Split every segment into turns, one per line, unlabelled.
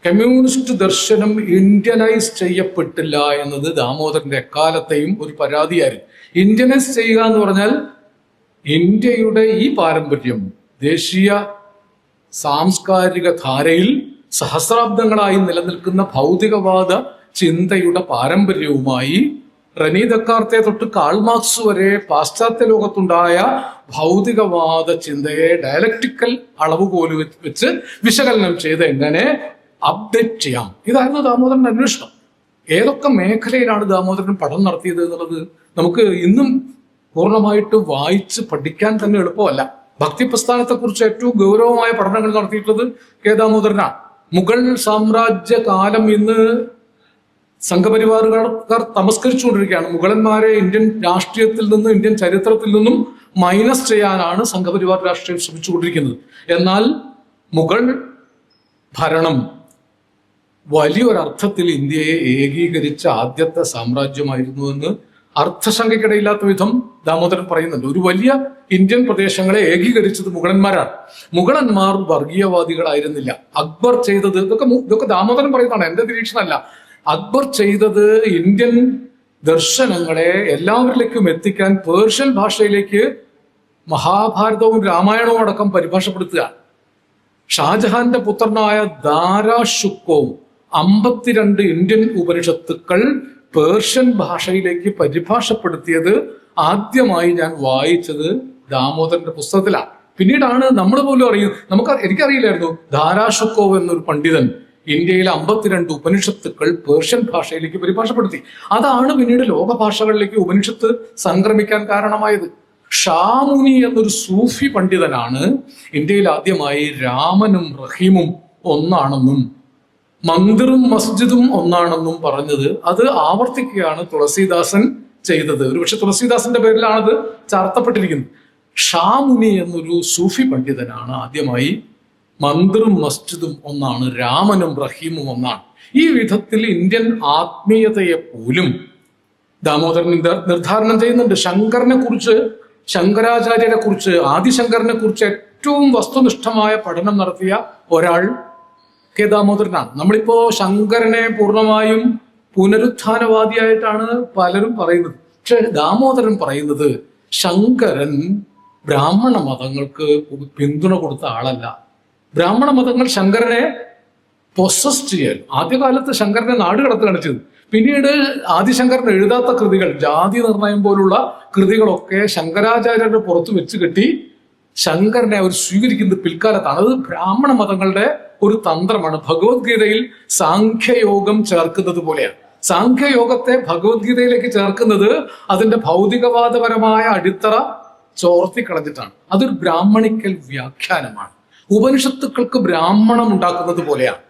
Communist ദർശനം Indianise ചെയ്യപ്പെട്ടില്ല എന്നത് ദാമോദരന്റെ എക്കാലത്തെയും ഒരു പരാതിയായിരുന്നു. ഇന്ത്യനൈസ് ചെയ്യുക എന്ന് പറഞ്ഞാൽ ഇന്ത്യയുടെ ഈ പാരമ്പര്യം ദേശീയ സാംസ്കാരിക ധാരയിൽ സഹസ്രാബ്ദങ്ങളായി നിലനിൽക്കുന്ന ഭൗതികവാദ ചിന്തയുടെ പാരമ്പര്യവുമായി റെനി ദക്കാർത്തെ തൊട്ട് കാൾമാർക്സ് വരെ പാശ്ചാത്യ ലോകത്തുണ്ടായ ഭൗതികവാദ ചിന്തയെ ഡയലക്റ്റിക്കൽ അളവുകോല് വെച്ച് വിശകലനം ചെയ്ത് എങ്ങനെ അപ്ഡേറ്റ് ചെയ്യാം, ഇതായിരുന്നു ദാമോദരന്റെ അന്വേഷണം. ഏതൊക്കെ മേഖലയിലാണ് ദാമോദരൻ പഠനം നടത്തിയത് എന്നുള്ളത് നമുക്ക് ഇന്നും പൂർണ്ണമായിട്ട് വായിച്ച് പഠിക്കാൻ തന്നെ എളുപ്പമല്ല. ഭക്തി പ്രസ്ഥാനത്തെക്കുറിച്ച് ഏറ്റവും ഗൗരവമായ പഠനങ്ങൾ നടത്തിയിട്ടുള്ളത് കെ ദാമോദരനാണ്. മുഗൾ സാമ്രാജ്യ കാലം ഇന്ന് സംഘപരിവാറുകാർ തമസ്കരിച്ചുകൊണ്ടിരിക്കുകയാണ്. മുഗളന്മാരെ ഇന്ത്യൻ രാഷ്ട്രീയത്തിൽ നിന്നും ഇന്ത്യൻ ചരിത്രത്തിൽ നിന്നും മൈനസ് ചെയ്യാനാണ് സംഘപരിവാർ രാഷ്ട്രീയം ശ്രമിച്ചുകൊണ്ടിരിക്കുന്നത്. എന്നാൽ മുഗൾ ഭരണം വലിയൊരർത്ഥത്തിൽ ഇന്ത്യയെ ഏകീകരിച്ച ആദ്യത്തെ സാമ്രാജ്യമായിരുന്നുവെന്ന് അർത്ഥശങ്കയ്ക്കിടയില്ലാത്ത വിധം ദാമോദരൻ പറയുന്നുണ്ട്. ഒരു വലിയ ഇന്ത്യൻ പ്രദേശങ്ങളെ ഏകീകരിച്ചത് മുഗളന്മാരാണ്. മുഗളന്മാർ വർഗീയവാദികളായിരുന്നില്ല. അക്ബർ ചെയ്തത് ഇതൊക്കെ ദാമോദരൻ പറയുന്നതാണ്, എന്റെ നിരീക്ഷണമല്ല. അക്ബർ ചെയ്തത് ഇന്ത്യൻ ദർശനങ്ങളെ എല്ലാവരിലേക്കും എത്തിക്കാൻ പേർഷ്യൻ ഭാഷയിലേക്ക് മഹാഭാരതവും രാമായണവും അടക്കം പരിഭാഷപ്പെടുത്തുക. ഷാജഹാന്റെ പുത്രനായ ദാരാ ഷുക്കോവും 52 ഇന്ത്യൻ ഉപനിഷത്തുക്കൾ പേർഷ്യൻ ഭാഷയിലേക്ക് പരിഭാഷപ്പെടുത്തിയത് ആദ്യമായി ഞാൻ വായിച്ചത് ദാമോദരന്റെ പുസ്തകത്തിലാണ്. പിന്നീടാണ് നമ്മൾ പോലും അറിയുന്നത്. എനിക്കറിയില്ലായിരുന്നു ദാരാ ഷുക്കോവ് എന്നൊരു പണ്ഡിതൻ ഇന്ത്യയിലെ 52 ഉപനിഷത്തുക്കൾ പേർഷ്യൻ ഭാഷയിലേക്ക് പരിഭാഷപ്പെടുത്തി. അതാണ് പിന്നീട് ലോകഭാഷകളിലേക്ക് ഉപനിഷത്ത് സംക്രമിക്കാൻ കാരണമായത്. ഷാമുനി എന്നൊരു സൂഫി പണ്ഡിതനാണ് ഇന്ത്യയിൽ ആദ്യമായി രാമനും റഹീമും ഒന്നാണെന്നും മന്ദിറും മസ്ജിദും ഒന്നാണെന്നും പറഞ്ഞത്. അത് ആവർത്തിക്കുകയാണ് തുളസീദാസൻ ചെയ്തത്. ഒരുപക്ഷെ തുളസീദാസന്റെ പേരിലാണത് ചാർത്തപ്പെട്ടിരിക്കുന്നത്. ഷാമുനി എന്നൊരു സൂഫി പണ്ഡിതനാണ് ആദ്യമായി മന്ദിറും മസ്ജിദും ഒന്നാണ്, രാമനും റഹീമും ഒന്നാണ്. ഈ വിധത്തിൽ ഇന്ത്യൻ ആത്മീയതയെ പോലും ദാമോദരൻ നിർദ്ധാരണം ചെയ്യുന്നുണ്ട്. ശങ്കരനെ കുറിച്ച്, ശങ്കരാചാര്യരെ കുറിച്ച്, ആദിശങ്കരനെ കുറിച്ച് ഏറ്റവും വസ്തുനിഷ്ഠമായ പഠനം നടത്തിയ ഒരാൾ കെ ദാമോദരനാണ്. നമ്മളിപ്പോ ശങ്കരനെ പൂർണ്ണമായും പുനരുത്ഥാനവാദിയായിട്ടാണ് പലരും പറയുന്നത്. പക്ഷെ ദാമോദരൻ പറയുന്നത് ശങ്കരൻ ബ്രാഹ്മണ മതങ്ങൾക്ക് പിന്തുണ കൊടുത്ത ആളല്ല. ബ്രാഹ്മണ മതങ്ങൾ ശങ്കരനെ പൊസസ് ചെയ്യാൻ ആദ്യകാലത്ത് ശങ്കരനെ നാട് കടത്തുകയാണ് ചെയ്തത്. പിന്നീട് ആദിശങ്കരൻ എഴുതാത്ത കൃതികൾ, ജാതി നിർണയം പോലുള്ള കൃതികളൊക്കെ ശങ്കരാചാര്യരുടെ പുറത്ത് വെച്ച് കെട്ടി ശങ്കരനെ അവർ സ്വീകരിക്കുന്നത് പിൽക്കാലത്താണ്. അത് ബ്രാഹ്മണ മതങ്ങളുടെ ഒരു തന്ത്രമാണ്. ഭഗവത്ഗീതയിൽ സാഖ്യയോഗം ചേർക്കുന്നത് പോലെയാണ്. സാഖ്യയോഗത്തെ ഭഗവത്ഗീതയിലേക്ക് ചേർക്കുന്നത് അതിന്റെ ഭൗതികവാദപരമായ അടിത്തറ ചോർത്തിക്കളഞ്ഞിട്ടാണ്. അതൊരു ബ്രാഹ്മണിക്കൽ വ്യാഖ്യാനമാണ്. ഉപനിഷത്തുക്കൾക്ക് ബ്രാഹ്മണം ഉണ്ടാക്കുന്നത് പോലെയാണ്.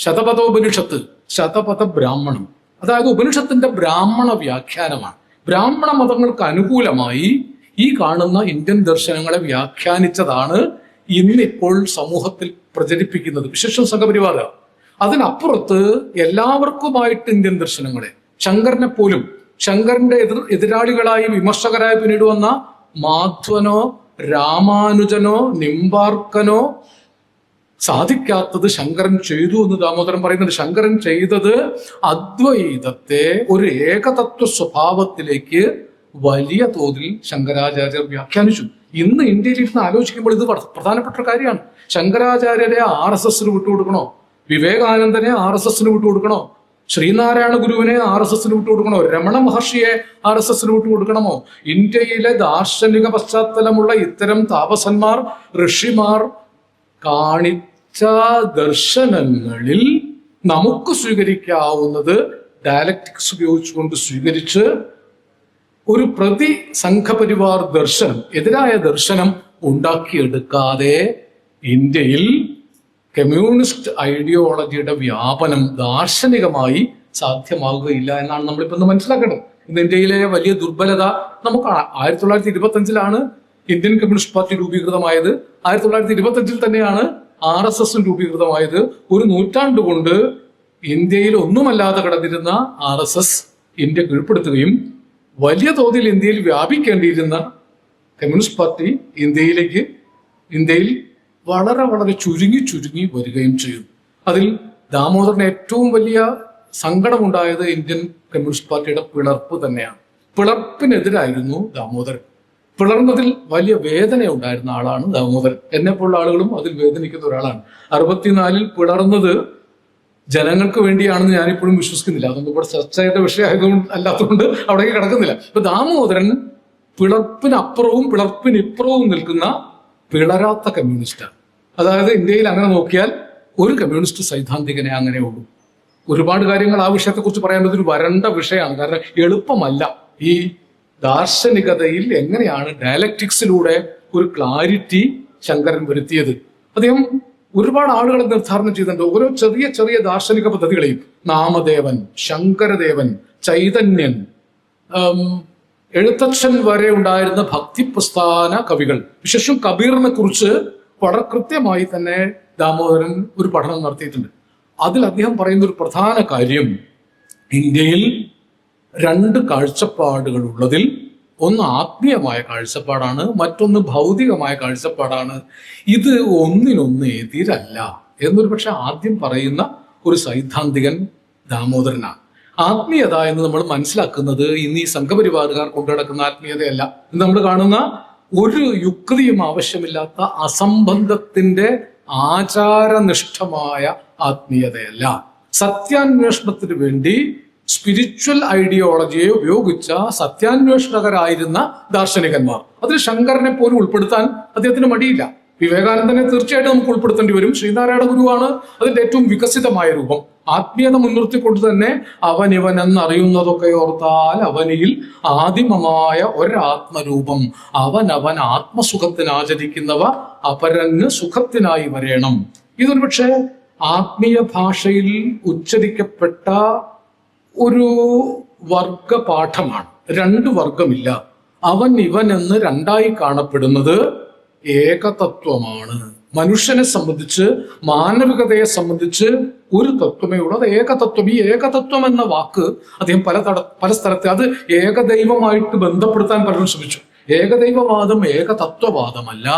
ശതപഥോപനിഷത്ത്, ശതപഥ ബ്രാഹ്മണം, അതായത് ഉപനിഷത്തിന്റെ ബ്രാഹ്മണ വ്യാഖ്യാനമാണ്. ബ്രാഹ്മണ മതങ്ങൾക്ക് അനുകൂലമായി ഈ കാണുന്ന ഇന്ത്യൻ ദർശനങ്ങളെ വ്യാഖ്യാനിച്ചതാണ് ഇന്നിപ്പോൾ സമൂഹത്തിൽ പ്രചരിപ്പിക്കുന്നത്, വിശേഷം സംഘപരിവാർ. അതിനപ്പുറത്ത് എല്ലാവർക്കുമായിട്ട് ഇന്ത്യൻ ദർശനങ്ങളെ, ശങ്കരനെ പോലും, ശങ്കരന്റെ എതിരാളികളായി വിമർശകരായി പിന്നീട് വന്ന മാധ്വനോ രാമാനുജനോ നിംബാർക്കനോ സാധിക്കാത്തത് ശങ്കരൻ ചെയ്തു എന്ന് ദാമോദരൻ പറയുന്നുണ്ട്. ശങ്കരൻ ചെയ്തത് അദ്വൈതത്തെ ഒരു ഏകതത്വ സ്വഭാവത്തിലേക്ക് വലിയ തോതിൽ ശങ്കരാചാര്യർ വ്യാഖ്യാനിച്ചു. ഇന്ന് ഇന്ത്യയിൽ ഇരുന്ന് ആലോചിക്കുമ്പോൾ ഇത് പ്രധാനപ്പെട്ട കാര്യമാണ്. ശങ്കരാചാര്യരെ RSS വിട്ടുകൊടുക്കണോ? വിവേകാനന്ദനെ RSS വിട്ടുകൊടുക്കണോ? ശ്രീനാരായണ ഗുരുവിനെ RSS വിട്ടുകൊടുക്കണോ? രമണ മഹർഷിയെ RSS വിട്ടുകൊടുക്കണമോ? ഇന്ത്യയിലെ ദാർശനിക പശ്ചാത്തലമുള്ള ഇത്തരം താപസന്മാർ, ഋഷിമാർ കാണിച്ച ദർശനങ്ങളിൽ നമുക്ക് സ്വീകരിക്കാവുന്നത് ഡയലക്റ്റിക്സ് ഉപയോഗിച്ചുകൊണ്ട് സ്വീകരിച്ച് ഒരു പ്രതി സംഘപരിവാർ ദർശനം, എതിരായ ദർശനം ഉണ്ടാക്കിയെടുക്കാതെ ഇന്ത്യയിൽ കമ്മ്യൂണിസ്റ്റ് ഐഡിയോളജിയുടെ വ്യാപനം ദാർശനികമായി സാധ്യമാകുകയില്ല എന്നാണ് നമ്മളിപ്പോൾ മനസ്സിലാക്കേണ്ടത്. ഇന്ന് ഇന്ത്യയിലെ വലിയ ദുർബലത നമുക്കാണ്. 1925 ഇന്ത്യൻ കമ്മ്യൂണിസ്റ്റ് പാർട്ടി രൂപീകൃതമായത്. 1925 തന്നെയാണ് RSS രൂപീകൃതമായത്. ഒരു നൂറ്റാണ്ട് കൊണ്ട് ഇന്ത്യയിൽ ഒന്നുമല്ലാതെ കിടന്നിരുന്ന RSS ഇന്ത്യ കീഴ്പ്പെടുത്തുകയും വലിയ തോതിൽ ഇന്ത്യയിൽ വ്യാപിക്കേണ്ടിയിരുന്ന കമ്മ്യൂണിസ്റ്റ് പാർട്ടി ഇന്ത്യയിൽ വളരെ വളരെ ചുരുങ്ങി ചുരുങ്ങി വരികയും ചെയ്യും. അതിൽ ദാമോദരന് ഏറ്റവും വലിയ സങ്കടമുണ്ടായത് ഇന്ത്യൻ കമ്മ്യൂണിസ്റ്റ് പാർട്ടിയുടെ പിളർപ്പ് തന്നെയാണ്. പിളർപ്പിനെതിരായിരുന്നു ദാമോദരൻ. പിളർന്നതിൽ വലിയ വേദന ഉണ്ടായിരുന്ന ആളാണ് ദാമോദരൻ. എന്നെപ്പോലുള്ള ആളുകളും അതിൽ വേദനിക്കുന്ന ഒരാളാണ്. 64 പിളർന്നത് ജനങ്ങൾക്ക് വേണ്ടിയാണെന്ന് ഞാനിപ്പോഴും വിശ്വസിക്കുന്നില്ല. അതൊന്നും ഇവിടെ ചർച്ചയുടെ വിഷയമായതുകൊണ്ട് അല്ലാത്തതുകൊണ്ട് അവിടേക്ക് കിടക്കുന്നില്ല. ഇപ്പൊ ദാമോദരൻ പിളർപ്പിനപ്പുറവും പിളർപ്പിനിപ്പുറവും നിൽക്കുന്ന പിളരാത്ത കമ്മ്യൂണിസ്റ്റാണ്. അതായത് ഇന്ത്യയിൽ അങ്ങനെ നോക്കിയാൽ ഒരു കമ്മ്യൂണിസ്റ്റ് സൈദ്ധാന്തികനെ അങ്ങനെ ഉള്ളൂ. ഒരുപാട് കാര്യങ്ങൾ ആ വിഷയത്തെക്കുറിച്ച് പറയാൻ ഒരു വരണ്ട വിഷയമാണ്. കാരണം എളുപ്പമല്ല ഈ ദാർശനികതയിൽ എങ്ങനെയാണ് ഡയലക്റ്റിക്സിലൂടെ ഒരു ക്ലാരിറ്റി ശങ്കരൻ വരുത്തിയത്. അദ്ദേഹം ഒരുപാട് ആളുകളെ നിർദ്ധാരണം ചെയ്തിട്ടുണ്ട്. ഓരോ ചെറിയ ചെറിയ ദാർശനിക പദ്ധതികളെയും നാമദേവൻ, ശങ്കരദേവൻ, ചൈതന്യൻ, എഴുത്തച്ഛൻ വരെ ഉണ്ടായിരുന്ന ഭക്തി പ്രസ്ഥാന കവികൾ, വിശേഷം കബീറിനെ കുറിച്ച് വളരെ കൃത്യമായി തന്നെ ദാമോദരൻ ഒരു പഠനം നടത്തിയിട്ടുണ്ട്. അതിൽ അദ്ദേഹം പറയുന്ന ഒരു പ്രധാന കാര്യം, ഇന്ത്യയിൽ 2 കാഴ്ചപ്പാടുകൾ ഉള്ളതിൽ ഒന്ന് ആത്മീയമായ കാഴ്ചപ്പാടാണ്, മറ്റൊന്ന് ഭൗതികമായ കാഴ്ചപ്പാടാണ്. ഇത് ഒന്നിനൊന്ന് എതിരല്ല എന്നൊരു പക്ഷെ ആദ്യം പറയുന്ന ഒരു സൈദ്ധാന്തികൻ ദാമോദരനാണ്. ആത്മീയത എന്ന് നമ്മൾ മനസ്സിലാക്കുന്നത് ഇന്ന് ഈ സംഘപരിവാറുകാർ കൊണ്ടുനടക്കുന്ന ആത്മീയതയല്ല. ഇന്ന് നമ്മൾ കാണുന്ന ഒരു യുക്തിയും ആവശ്യമില്ലാത്ത അസംബന്ധത്തിന്റെ ആചാരനിഷ്ഠമായ ആത്മീയതയല്ല. സത്യാന്വേഷണത്തിന് വേണ്ടി സ്പിരിച്വൽ ഐഡിയോളജിയെ ഉപയോഗിച്ച സത്യാന്വേഷകരായിരുന്ന ദാർശനികന്മാർ, അതിൽ ശങ്കരനെ പോലും ഉൾപ്പെടുത്താൻ അദ്ദേഹത്തിന് മടിയില്ല. വിവേകാനന്ദനെ തീർച്ചയായിട്ടും നമുക്ക് ഉൾപ്പെടുത്തേണ്ടി വരും. ശ്രീനാരായണ ഗുരുവാണ് അതിന്റെ ഏറ്റവും വികസിതമായ രൂപം. ആത്മീയത മുൻനിർത്തിക്കൊണ്ട് തന്നെ അവനിവൻ എന്നറിയുന്നതൊക്കെ ഓർത്താൽ അവനിൽ ആദിമമായ ഒരാത്മരൂപം, അവനവൻ ആത്മസുഖത്തിനാചരിക്കുന്നവ അപരന് സുഖത്തിനായി വരേണം. ഇതൊരു പക്ഷേ ആത്മീയ ഭാഷയിൽ ഉച്ചരിക്കപ്പെട്ട ഒരു വർഗപാഠമാണ്. 2 വർഗമില്ല. അവൻ ഇവൻ എന്ന് 2ആയി കാണപ്പെടുന്നത് ഏകതത്വമാണ്. മനുഷ്യനെ സംബന്ധിച്ച്, മാനവികതയെ സംബന്ധിച്ച് ഒരു തത്വമേ ഉള്ളൂ, അത് ഏകതത്വം. ഈ ഏകതത്വം എന്ന വാക്ക് അദ്ദേഹം പല സ്ഥലത്ത് അത് ഏകദൈവമായിട്ട് ബന്ധപ്പെടുത്താൻ പലരും ശ്രമിച്ചു. ഏകദൈവവാദം ഏകതത്വവാദമല്ല,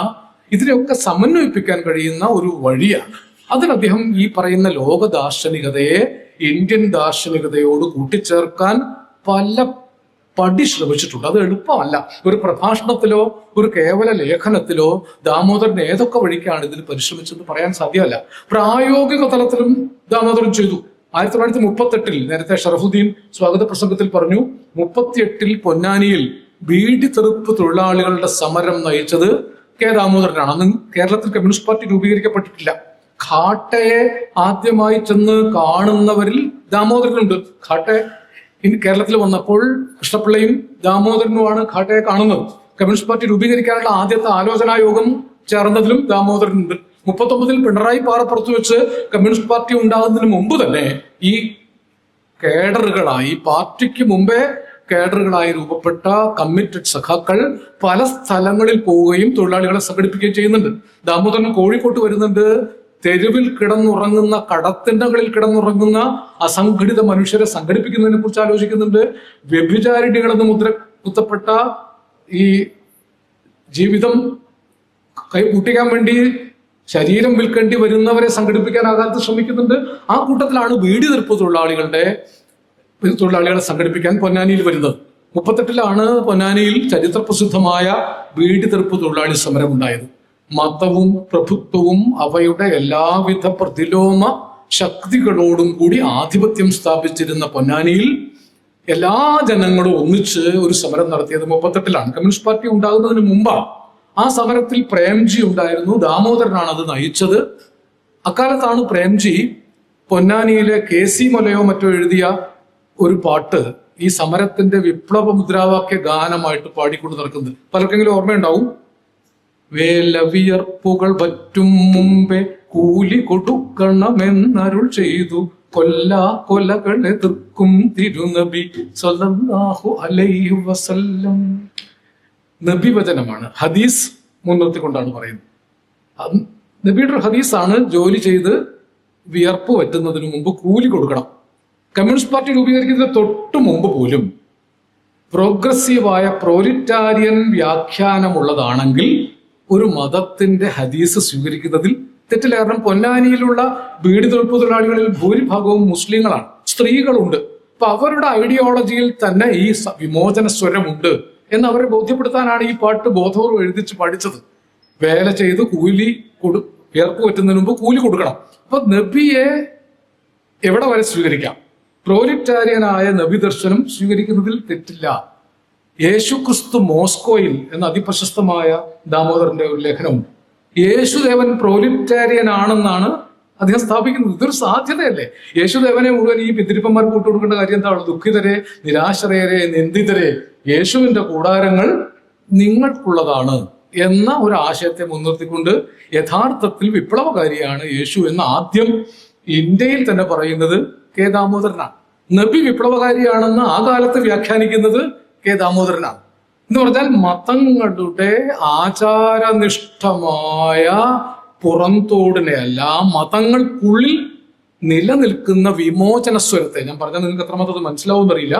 ഇതിനെയൊക്കെ സമന്വയിപ്പിക്കാൻ കഴിയുന്ന ഒരു വഴിയാണ്. അതിൽ അദ്ദേഹം ഈ പറയുന്ന ലോക ദാർശനികതയെ ഇന്ത്യൻ ദാർശനികതയോട് കൂട്ടിച്ചേർക്കാൻ പല പടി ശ്രമിച്ചിട്ടുണ്ട്. അത് എളുപ്പമല്ല. ഒരു പ്രഭാഷണത്തിലോ ഒരു കേവല ലേഖനത്തിലോ ദാമോദരൻ ഏതൊക്കെ വഴിക്കാണ് ഇതിന് പരിശ്രമിച്ചെന്ന് പറയാൻ സാധ്യമല്ല. പ്രായോഗിക തലത്തിലും ദാമോദരൻ ചെയ്തു. 1938 നേരത്തെ ഷറഫുദ്ദീൻ സ്വാഗത പ്രസംഗത്തിൽ പറഞ്ഞു, 38 പൊന്നാനിയിൽ ബീഡി തെറുപ്പ് തൊഴിലാളികളുടെ സമരം നയിച്ചത് കെ ദാമോദരനാണ്. അന്ന് കേരളത്തിൽ കമ്മ്യൂണിസ്റ്റ് പാർട്ടി രൂപീകരിക്കപ്പെട്ടിട്ടില്ല. ഖാട്ടയെ ആദ്യമായി ചെന്ന് കാണുന്നവരിൽ ദാമോദരനുണ്ട്. ഖാട്ടെ കേരളത്തിൽ വന്നപ്പോൾ കൃഷ്ണപിള്ളയും ദാമോദരനുമാണ് ഖാട്ടയെ കാണുന്നത്. കമ്മ്യൂണിസ്റ്റ് പാർട്ടി രൂപീകരിക്കാനുള്ള ആദ്യത്തെ ആലോചനാ യോഗം ചേർന്നതിലും ദാമോദരനുണ്ട്. 39 പിണറായി പാറപ്പുറത്ത് വെച്ച് കമ്മ്യൂണിസ്റ്റ് പാർട്ടി ഉണ്ടാകുന്നതിന് മുമ്പ് തന്നെ ഈ കേഡറുകളായി, പാർട്ടിക്ക് മുമ്പേ കേഡറുകളായി രൂപപ്പെട്ട കമ്മിറ്റഡ് സഖാക്കൾ പല സ്ഥലങ്ങളിൽ പോവുകയും തൊഴിലാളികളെ സംഘടിപ്പിക്കുകയും ചെയ്യുന്നുണ്ട്. ദാമോദരൻ കോഴിക്കോട്ട് വരുന്നുണ്ട്. തെരുവിൽ കിടന്നുറങ്ങുന്ന, കടത്തിണ്ടകളിൽ കിടന്നുറങ്ങുന്ന അസംഘടിത മനുഷ്യരെ സംഘടിപ്പിക്കുന്നതിനെ കുറിച്ച് ആലോചിക്കുന്നുണ്ട്. വ്യഭിചാരിണികളെന്ന് മുദ്ര കുത്തപ്പെട്ട ഈ ജീവിതം കൈപൂട്ടിക്കാൻ വേണ്ടി ശരീരം വിൽക്കേണ്ടി വരുന്നവരെ സംഘടിപ്പിക്കാൻ ആകാലത്ത് ശ്രമിക്കുന്നുണ്ട്. ആ കൂട്ടത്തിലാണ് ബീഡി തെറുപ്പ് തൊഴിലാളികളെ സംഘടിപ്പിക്കാൻ പൊന്നാനിയിൽ വരുന്നത്. 38 പൊന്നാനിയിൽ ചരിത്രപ്രസിദ്ധമായ ബീഡി തെറുപ്പ് തൊഴിലാളി സമരം ഉണ്ടായത്. മതവും പ്രഭുത്വവും അവയുടെ എല്ലാവിധ പ്രതിലോമ ശക്തികളോടും കൂടി ആധിപത്യം സ്ഥാപിച്ചിരുന്ന പൊന്നാനിയിൽ എല്ലാ ജനങ്ങളും ഒന്നിച്ച് ഒരു സമരം നടത്തിയത് 38 കമ്മ്യൂണിസ്റ്റ് പാർട്ടി ഉണ്ടാകുന്നതിന് മുമ്പാണ്. ആ സമരത്തിൽ പ്രേംജി ഉണ്ടായിരുന്നു. ദാമോദരനാണ് അത് നയിച്ചത്. അക്കാലത്താണ് പ്രേംജി പൊന്നാനിയിലെ KC മലയോ മറ്റോ എഴുതിയ ഒരു പാട്ട് ഈ സമരത്തിന്റെ വിപ്ലവ മുദ്രാവാക്യ ഗാനമായിട്ട് പാടിക്കൊണ്ട് നടക്കുന്നത്. പലർക്കെങ്കിലും ഓർമ്മയുണ്ടാവും. വേലവിയർപ്പുകൾ പറ്റും മുമ്പേ കൂലി കൊടുക്കണമെന്നരുൾ ചെയ്തു, കൊലകൾ എതിർക്കും തിരുനബി സ്വല്ലല്ലാഹു അലൈഹി വസല്ലം. നബി വചനമാണ്, ഹദീസ് മുൻനിർത്തിക്കൊണ്ടാണ് പറയുന്നത്. നബിയുടെ ഹദീസാണ്, ജോലി ചെയ്ത് വിയർപ്പ് പറ്റുന്നതിന് മുമ്പ് കൂലി കൊടുക്കണം. കമ്മ്യൂണിസ്റ്റ് പാർട്ടി രൂപീകരിക്കുന്നതിന് തൊട്ടു മുമ്പ് പോലും പ്രോഗ്രസീവായ പ്രോലിറ്റാരിയൻ വ്യാഖ്യാനമുള്ളതാണെങ്കിൽ ഒരു മതത്തിന്റെ ഹദീസ് സ്വീകരിക്കുന്നതിൽ തെറ്റില്ല. കാരണം പൊന്നാനിയിലുള്ള ബീഡി തൊഴിപ്പ് തൊഴിലാളികളിൽ ഭൂരിഭാഗവും മുസ്ലിങ്ങളാണ്, സ്ത്രീകളുണ്ട്. അപ്പൊ അവരുടെ ഐഡിയോളജിയിൽ തന്നെ ഈ വിമോചന സ്വരമുണ്ട് എന്ന് അവരെ ബോധ്യപ്പെടുത്താനാണ് ഈ പാട്ട് ബോധപൂർവ്വം എഴുതിച്ച് പഠിച്ചത്. വേല ചെയ്ത് കൂലി വിയർപ്പ് പറ്റുന്നതിന് മുമ്പ് കൂലി കൊടുക്കണം. അപ്പൊ നബിയെ എവിടെ വരെ സ്വീകരിക്കാം? പ്രോലിറ്റാരിയനായ നബി ദർശനം സ്വീകരിക്കുന്നതിൽ തെറ്റില്ല. യേശുക്രിസ്തു മോസ്കോയിൽ എന്ന അതിപ്രശസ്തമായ ദാമോദരന്റെ ഒരു ലേഖനമുണ്ട്. യേശുദേവൻ പ്രോലിറ്റാരിയൻ ആണെന്നാണ് അദ്ദേഹം സ്ഥാപിക്കുന്നത്. ഇതൊരു സാധ്യതയല്ലേ? യേശുദേവനെ മുഴുവൻ ഈ പിന്തിരിപ്പന്മാർ കൂട്ടുകൊടുക്കേണ്ട കാര്യം എന്താണ്? ദുഃഖിതരെ, നിരാശ്രയരെ, നിന്ദിതരെ, യേശുവിന്റെ കൂടാരങ്ങൾ നിങ്ങൾക്കുള്ളതാണ് എന്ന ഒരു ആശയത്തെ മുൻനിർത്തിക്കൊണ്ട് യഥാർത്ഥത്തിൽ വിപ്ലവകാരിയാണ് യേശു എന്ന് ആദ്യം ഇന്ത്യയിൽ തന്നെ പറയുന്നത് കെ ദാമോദരനാണ്. നബി വിപ്ലവകാരിയാണെന്ന് ആ കാലത്ത് വ്യാഖ്യാനിക്കുന്നത് കെ ദാമോദരനാണ്. എന്ന് പറഞ്ഞാൽ മതങ്ങളുടെ ആചാരനിഷ്ഠമായ പുറംതോടിനെയല്ല, മതങ്ങൾക്കുള്ളിൽ നിലനിൽക്കുന്ന വിമോചന സ്വരത്തെ, ഞാൻ പറഞ്ഞാൽ നിങ്ങൾക്ക് എത്രമാത്രം അത് മനസ്സിലാവുമെന്നറിയില്ല,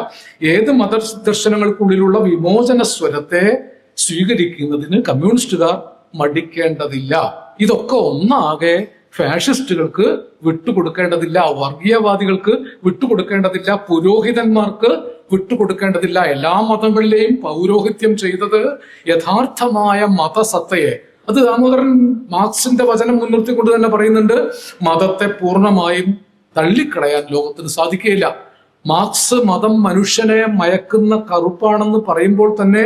ഏത് മതദർശനങ്ങൾക്കുള്ളിലുള്ള വിമോചന സ്വരത്തെ സ്വീകരിക്കുന്നതിന് കമ്മ്യൂണിസ്റ്റുകാർ മടിക്കേണ്ടതില്ല. ഇതൊക്കെ ഒന്നാകെ ഫാഷിസ്റ്റുകൾക്ക് വിട്ടുകൊടുക്കേണ്ടതില്ല, വർഗീയവാദികൾക്ക് വിട്ടുകൊടുക്കേണ്ടതില്ല, പുരോഹിതന്മാർക്ക് വിട്ടുകൊടുക്കേണ്ടതില്ല. എല്ലാ മതങ്ങളിലെയും പൗരോഹിത്യം ചെയ്തത് യഥാർത്ഥമായ മതസത്തയെ, അത് ദാമോദരൻ മാർക്സിന്റെ വചനം മുൻനിർത്തിക്കൊണ്ട് തന്നെ പറയുന്നുണ്ട്, മതത്തെ പൂർണ്ണമായും തള്ളിക്കളയാൻ ലോകത്തിന് സാധിക്കുകയില്ല. മാർക്സ് മതം മനുഷ്യനെ മയക്കുന്ന കറുപ്പാണെന്ന് പറയുമ്പോൾ തന്നെ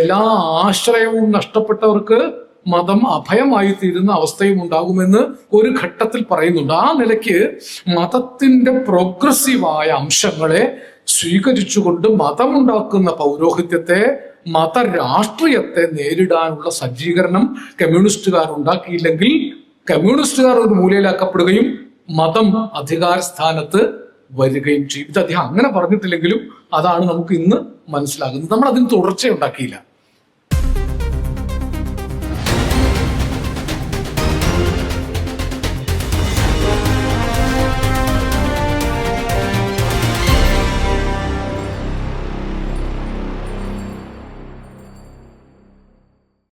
എല്ലാ ആശ്രയവും നഷ്ടപ്പെട്ടവർക്ക് മതം അഭയമായി തീരുന്ന അവസ്ഥയും ഉണ്ടാകുമെന്ന് ഒരു ഘട്ടത്തിൽ പറയുന്നുണ്ട്. ആ നിലയ്ക്ക് മതത്തിന്റെ പ്രോഗ്രസീവായ അംശങ്ങളെ സ്വീകരിച്ചുകൊണ്ട് മതമുണ്ടാക്കുന്ന പൗരോഹിത്യത്തെ, മതരാഷ്ട്രീയത്തെ നേരിടാനുള്ള സജ്ജീകരണം കമ്മ്യൂണിസ്റ്റുകാർ ഉണ്ടാക്കിയില്ലെങ്കിൽ കമ്മ്യൂണിസ്റ്റുകാർ ഒരു മൂലയിലാക്കപ്പെടുകയും മതം അധികാര സ്ഥാനത്ത് വരികയും ചെയ്യും. ഇത് അദ്ദേഹം അങ്ങനെ പറഞ്ഞിട്ടില്ലെങ്കിലും അതാണ് നമുക്ക് ഇന്ന് മനസ്സിലാകുന്നത്. നമ്മൾ അതിന് തുടർച്ചയുണ്ടാക്കിയില്ല.